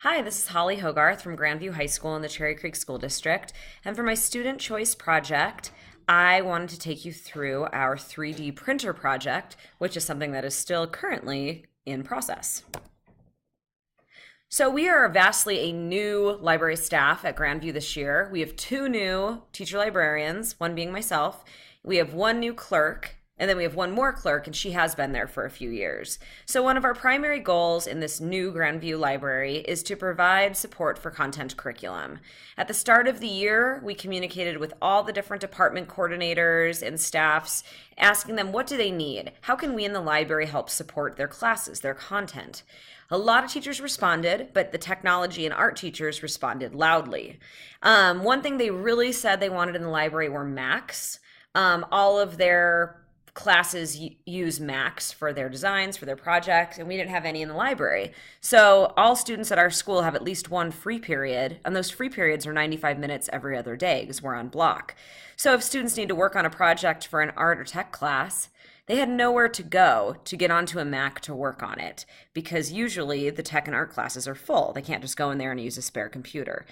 Hi, this is Holly Hoggarth from Grandview High School in the Cherry Creek School District. And for my student choice project, I wanted to take you through our 3D printer project, which is something that is still currently in process. So we are vastly a new library staff at Grandview this year. We have two new teacher librarians, one being myself. We have one new clerk, and then we have one more clerk, and she has been there for a few years. So one of our primary goals in this new Grandview library is to provide support for content curriculum. At the start of the year, we communicated with all the different department coordinators and staffs, asking them what do they need? How can we in the library help support their classes, their content? A lot of teachers responded, but the technology and art teachers responded loudly. One thing they really said they wanted in the library were Macs. All of their classes use Macs for their designs, for their projects, and we didn't have any in the library. So all students at our school have at least one free period, and those free periods are 95 minutes every other day because we're on block. So if students need to work on a project for an art or tech class, they had nowhere to go to get onto a Mac to work on it because usually the tech and art classes are full. They can't just go in there and use a spare computer.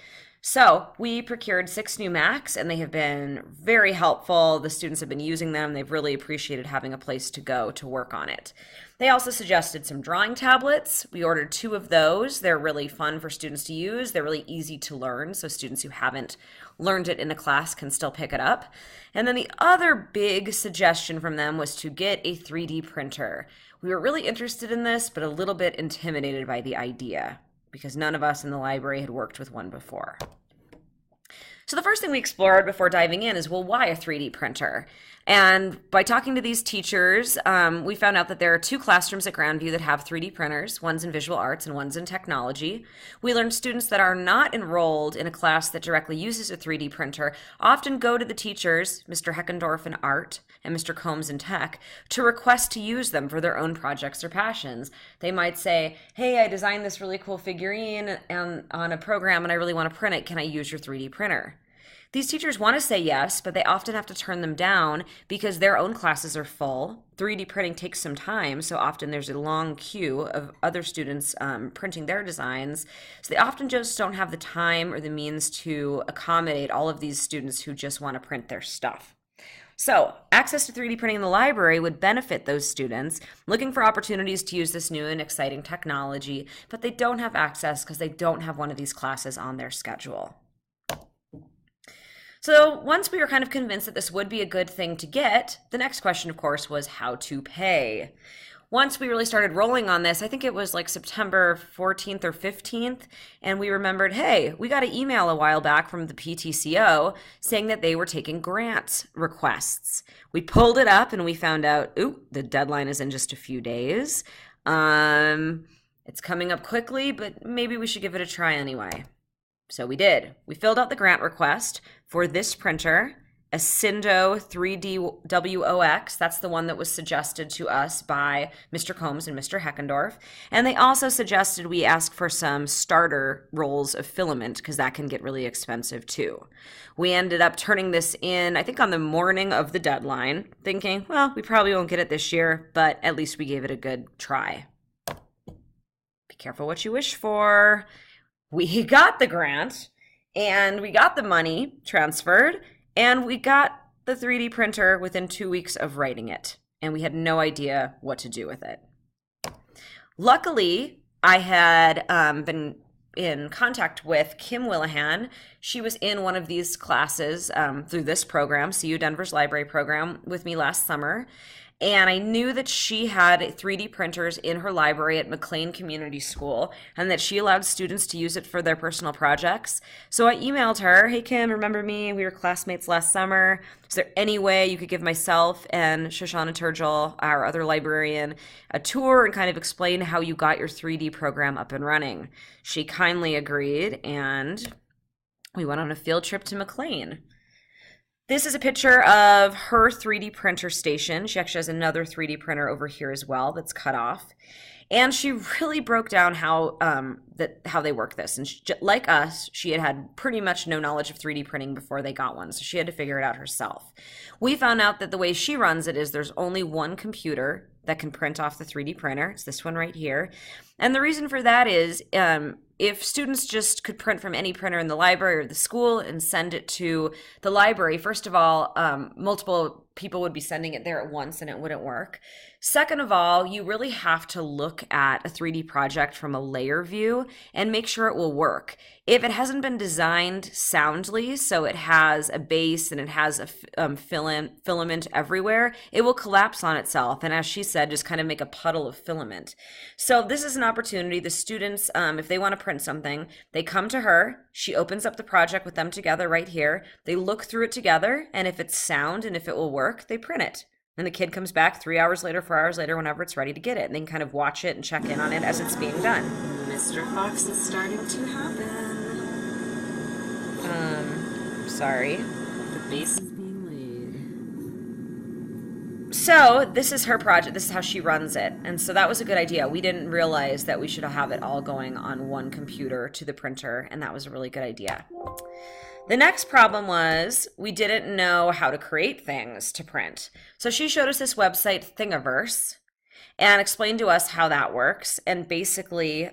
So we procured 6 new Macs and they have been very helpful. The students have been using them. They've really appreciated having a place to go to work on it. They also suggested some drawing tablets. We ordered 2 of those. They're really fun for students to use. They're really easy to learn, so students who haven't learned it in a class can still pick it up. And then the other big suggestion from them was to get a 3D printer. We were really interested in this, but a little bit intimidated by the idea because none of us in the library had worked with one before. So the first thing we explored before diving in is, well, why a 3D printer? And by talking to these teachers, we found out that there are 2 classrooms at Grandview that have 3D printers. One's in visual arts and one's in technology. We learned students that are not enrolled in a class that directly uses a 3D printer often go to the teachers, Mr. Heckendorf in art and Mr. Combs in tech, to request to use them for their own projects or passions. They might say, hey, I designed this really cool figurine on a program and I really want to print it. Can I use your 3D printer? These teachers want to say yes, but they often have to turn them down because their own classes are full. 3D printing takes some time, so often there's a long queue of other students printing their designs. So they often just don't have the time or the means to accommodate all of these students who just want to print their stuff. So access to 3D printing in the library would benefit those students looking for opportunities to use this new and exciting technology, but they don't have access because they don't have one of these classes on their schedule. So once we were kind of convinced that this would be a good thing to get, the next question, of course, was how to pay. Once we really started rolling on this, I think it was like September 14th or 15th, and we remembered, hey, we got an email a while back from the PTCO saying that they were taking grant requests. We pulled it up and we found out, the deadline is in just a few days. It's coming up quickly, but maybe we should give it a try anyway. So we did. We filled out the grant request for this printer, a Cindo 3DWOX. That's the one that was suggested to us by Mr. Combs and Mr. Heckendorf. And they also suggested we ask for some starter rolls of filament because that can get really expensive too. We ended up turning this in, I think on the morning of the deadline, thinking, well, we probably won't get it this year, but at least we gave it a good try. Be careful what you wish for. We got the grant and we got the money transferred and we got the 3D printer within 2 weeks of writing it, and we had no idea what to do with it. Luckily, I had been in contact with Kim Willihan. She was in one of these classes through this program, CU Denver's library program, with me last summer. And I knew that she had 3D printers in her library at McLean Community School and that she allowed students to use it for their personal projects. So I emailed her, hey Kim, remember me? We were classmates last summer. Is there any way you could give myself and Shoshana Turgel, our other librarian, a tour and kind of explain how you got your 3D program up and running? She kindly agreed and we went on a field trip to McLean. This is a picture of her 3D printer station. She actually has another 3D printer over here as well that's cut off. And she really broke down how they work this. And like us, she had pretty much no knowledge of 3D printing before they got one, so she had to figure it out herself. We found out that the way she runs it is there's only one computer that can print off the 3D printer. It's this one right here. And the reason for that is if students just could print from any printer in the library or the school and send it to the library, first of all, multiple people would be sending it there at once and it wouldn't work. Second of all, you really have to look at a 3D project from a layer view and make sure it will work. If it hasn't been designed soundly, so it has a base and it has a filament everywhere, it will collapse on itself. And as she said, just kind of make a puddle of filament. So this is an opportunity. The students, if they want to print something, they come to her. She opens up the project with them together right here. They look through it together, and if it's sound and if it will work, they print it. And the kid comes back 3 hours later, 4 hours later, whenever it's ready to get it. And they can kind of watch it and check in on it as it's being done. Mr. Fox is starting to happen. Sorry. The base is being laid. So this is her project. This is how she runs it. And so that was a good idea. We didn't realize that we should have it all going on one computer to the printer. And that was a really good idea. The next problem was we didn't know how to create things to print. So she showed us this website, Thingiverse, and explained to us how that works. And basically,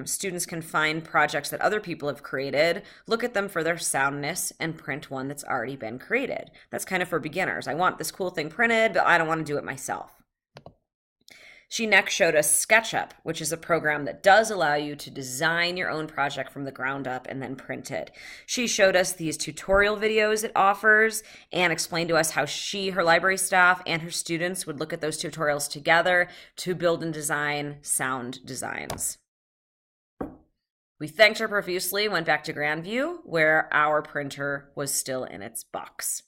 students can find projects that other people have created, look at them for their soundness, and print one that's already been created. That's kind of for beginners. I want this cool thing printed, but I don't want to do it myself. She next showed us SketchUp, which is a program that does allow you to design your own project from the ground up and then print it. She showed us these tutorial videos it offers and explained to us how she, her library staff, and her students would look at those tutorials together to build and design sound designs. We thanked her profusely, went back to Grandview, where our printer was still in its box.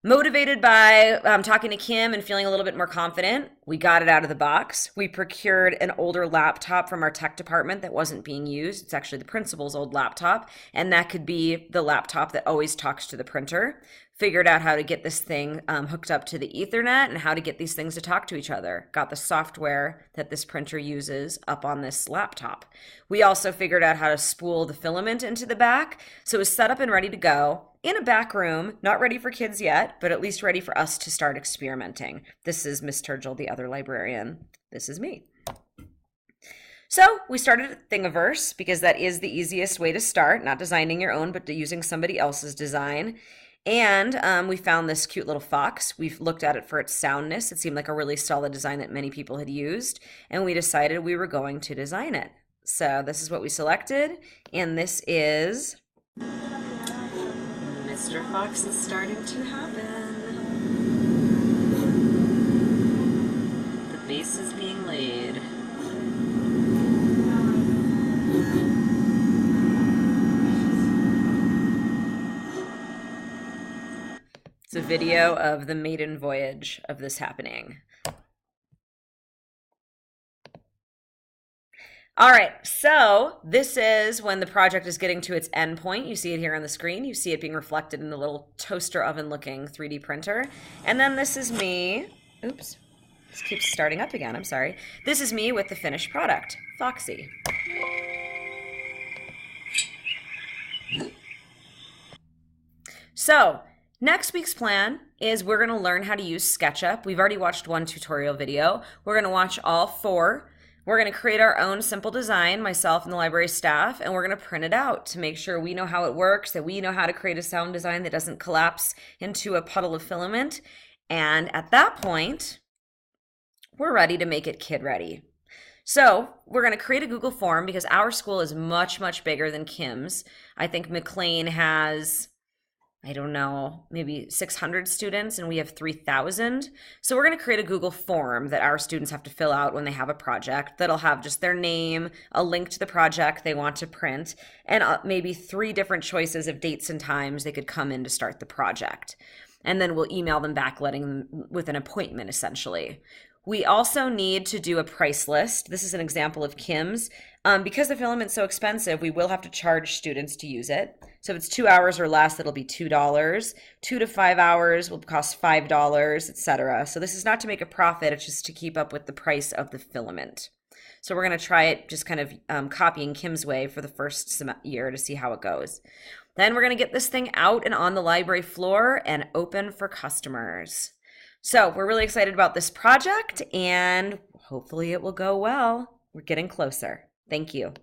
Motivated by talking to Kim and feeling a little bit more confident, we got it out of the box. We procured an older laptop from our tech department that wasn't being used. It's actually the principal's old laptop, and that could be the laptop that always talks to the printer. Figured out how to get this thing hooked up to the Ethernet and how to get these things to talk to each other. Got the software that this printer uses up on this laptop. We also figured out how to spool the filament into the back, so it was set up and ready to go in a back room, not ready for kids yet, but at least ready for us to start experimenting. This is Miss Turgill, the other librarian. This is me. So we started at Thingiverse because that is the easiest way to start, not designing your own, but using somebody else's design. And we found this cute little fox. We've looked at it for its soundness. It seemed like a really solid design that many people had used, and we decided we were going to design it. So this is what we selected, and this is... Mr. Fox is starting to happen. The base is being laid. It's a video of the maiden voyage of this happening. All right, so this is when the project is getting to its end point. You see it here on the screen. You see it being reflected in the little toaster oven looking 3D printer. And then this is me. Oops, this keeps starting up again, I'm sorry. This is me with the finished product, Foxy. So next week's plan is we're gonna learn how to use SketchUp. We've already watched one tutorial video. We're gonna watch all 4. We're going to create our own simple design, myself and the library staff, and we're going to print it out to make sure we know how it works, that we know how to create a sound design that doesn't collapse into a puddle of filament. And at that point, we're ready to make it kid ready. So we're going to create a Google form because our school is much, much bigger than Kim's. I think McLean has... I don't know, maybe 600 students, and we have 3,000. So we're going to create a Google form that our students have to fill out when they have a project that'll have just their name, a link to the project they want to print, and maybe 3 different choices of dates and times they could come in to start the project. And then we'll email them back, letting them with an appointment, essentially. We also need to do a price list. This is an example of Kim's. Because the filament's so expensive, we will have to charge students to use it. So if it's 2 hours or less, it'll be $2. 2 to 5 hours will cost $5, etc. So this is not to make a profit, it's just to keep up with the price of the filament. So we're going to try it just kind of copying Kim's way for the first year to see how it goes. Then we're going to get this thing out and on the library floor and open for customers. So we're really excited about this project, and hopefully it will go well. We're getting closer. Thank you.